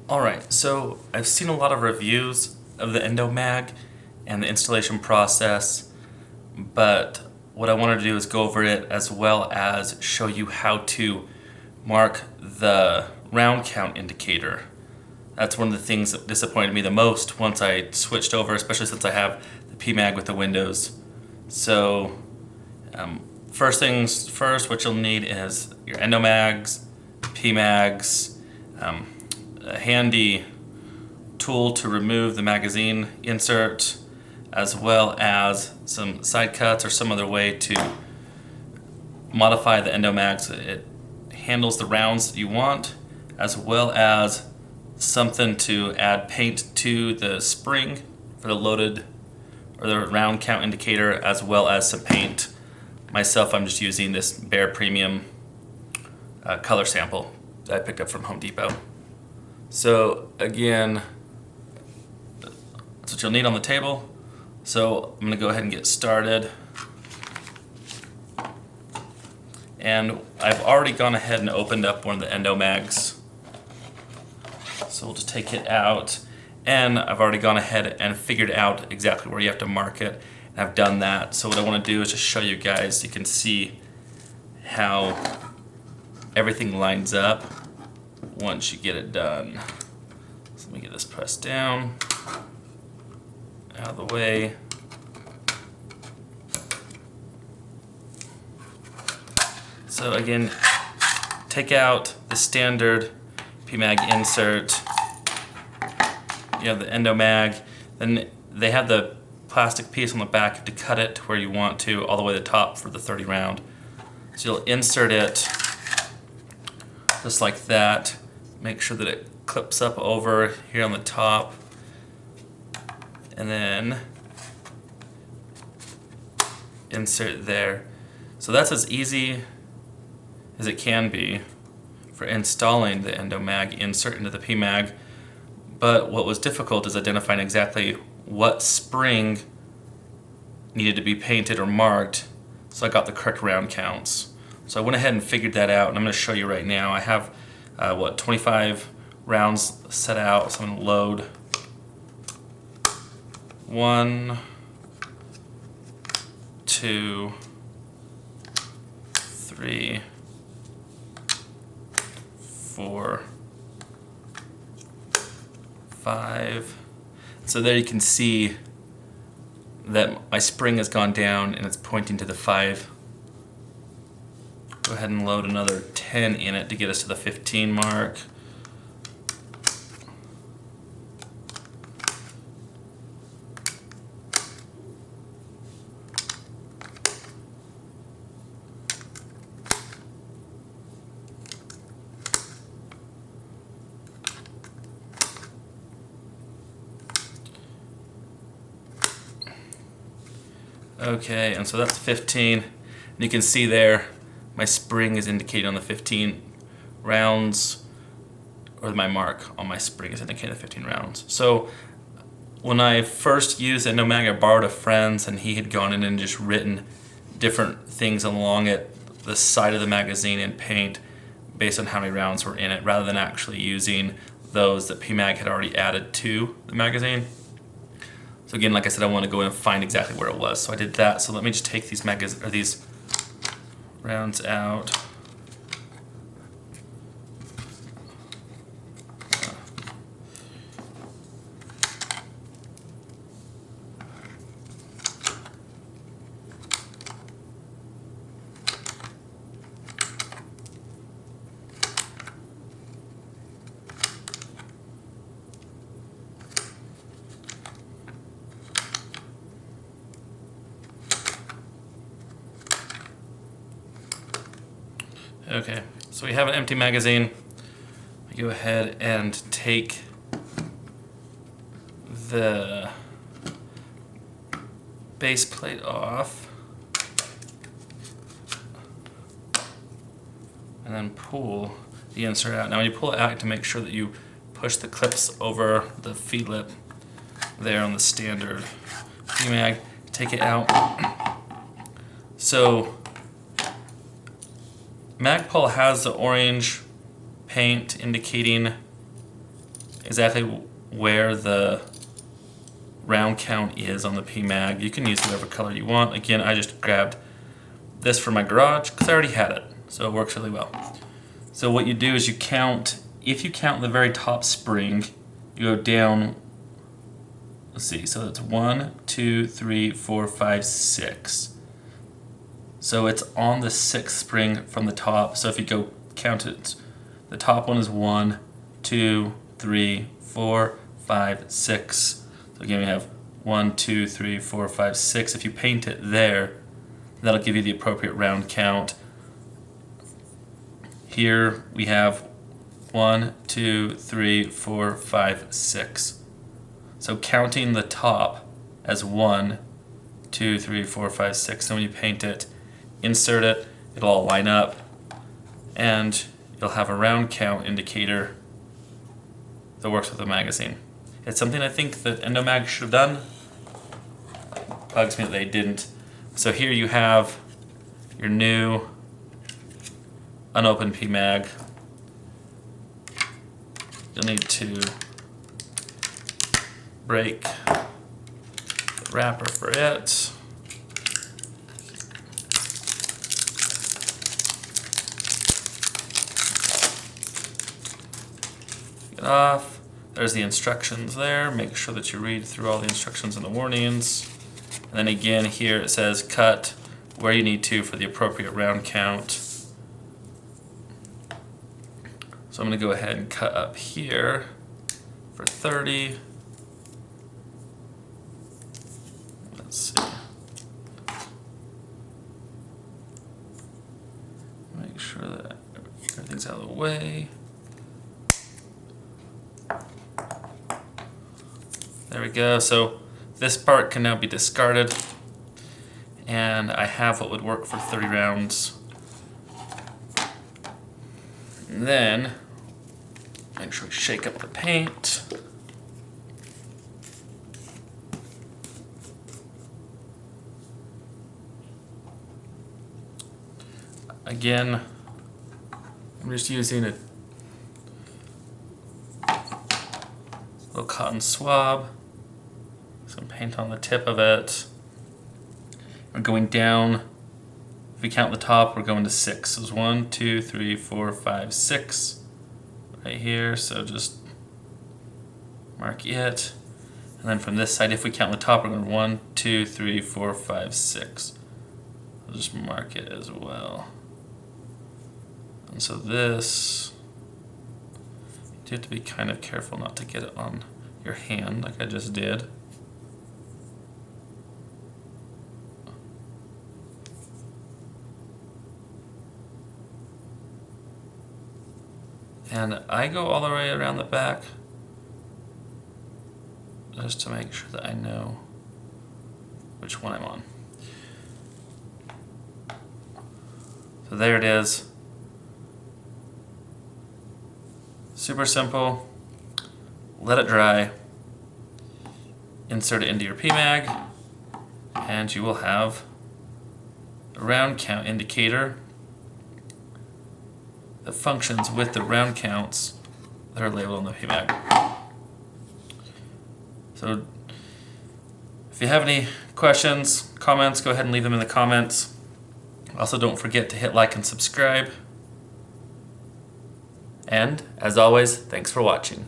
Alright, so I've seen a lot of reviews of the EndoMag and the installation process, but what I wanted to do is go over it as well as show you how to mark the round count indicator. That's one of the things that disappointed me the most once I switched over, especially since I have the PMAG with the Windows. So first things first, what you'll need is your EndoMags, PMAGs, a handy tool to remove the magazine insert, as well as some side cuts or some other way to modify the EndoMag so it handles the rounds that you want, as well as something to add paint to the spring for the loaded or the round count indicator, as well as some paint. Myself, I'm just using this Bare Premium color sample that I picked up from Home Depot. So again, that's what you'll need on the table. So I'm going to go ahead and get started. And I've already gone ahead and opened up one of the EndoMags. So we'll just take it out. And I've already gone ahead and figured out exactly where you have to mark it. And I've done that. So what I want to do is just show you guys so you can see how everything lines up once you get it done. So let me get this pressed down, out of the way. So again, take out the standard PMAG insert. You have the EndoMag, then they have the plastic piece on the back. You have to cut it to where you want to, all the way to the top for the 30 round. So you'll insert it just like that. Make sure that it clips up over here on the top, and then insert there. So that's as easy as it can be for installing the EndoMag insert into the PMAG. But what was difficult is identifying exactly what spring needed to be painted or marked, so I got the correct round counts. So I went ahead and figured that out, and I'm going to show you right now. I have 25 rounds set out, so I'm going to load 1, 2, 3, 4, 5. So there you can see that my spring has gone down and it's pointing to the 5. Go ahead and load another 10 in it to get us to the 15 mark. Okay, and so that's 15. And you can see there, my spring is indicated on the 15 rounds, or my mark on my spring is indicating the 15 rounds. So when I first used EndoMag, I borrowed a friend's, and he had gone in and just written different things along it, the side of the magazine in paint, based on how many rounds were in it, rather than actually using those that PMAG had already added to the magazine. So again, like I said, I want to go in and find exactly where it was. So I did that. So let me just take these these rounds out. Okay, so we have an empty magazine. We go ahead and take the base plate off and then pull the insert out. Now when you pull it out, you have to make sure that you push the clips over the feed lip there on the standard PMAG. Take it out. So Magpul has the orange paint indicating exactly where the round count is on the PMAG. You can use whatever color you want. Again, I just grabbed this from my garage because I already had it, so it works really well. So what you do is you count, if you count the very top spring, you go down, let's see, so it's 1, 2, 3, 4, 5, 6. So it's on the 6th spring from the top. So if you go count it, the top one is 1, 2, 3, 4, 5, 6. So again, we have 1, 2, 3, 4, 5, 6. If you paint it there, that'll give you the appropriate round count. Here we have 1, 2, 3, 4, 5, 6. So counting the top as 1, 2, 3, 4, 5, 6. Then when you paint it, insert it, it'll all line up, and you'll have a round count indicator that works with the magazine. It's something I think that EndoMag should have done. Bugs me that they didn't. So here you have your new unopened PMAG. You'll need to break the wrapper for it. Get off. There's the instructions there. Make sure that you read through all the instructions and the warnings. And then again here it says cut where you need to for the appropriate round count. So I'm going to go ahead and cut up here for 30. Let's see. Make sure that everything's out of the way. There we go. So this part can now be discarded, and I have what would work for 30 rounds. And then make sure we shake up the paint. Again, I'm just using a little cotton swab. Some paint on the tip of it. We're going down. If we count the top, we're going to 6. So it's 1, 2, 3, 4, 5, 6 right here. So just mark it. And then from this side, if we count the top, we're going 1, 2, 3, 4, 5, 6. I'll just mark it as well. And so this, you have to be kind of careful not to get it on your hand like I just did. And I go all the way around the back just to make sure that I know which one I'm on. So there it is. Super simple. Let it dry. Insert it into your PMAG, and you will have a round count indicator that functions with the round counts that are labeled on the PMAG. So if you have any questions, comments, go ahead and leave them in the comments. Also, don't forget to hit like and subscribe. And as always, thanks for watching.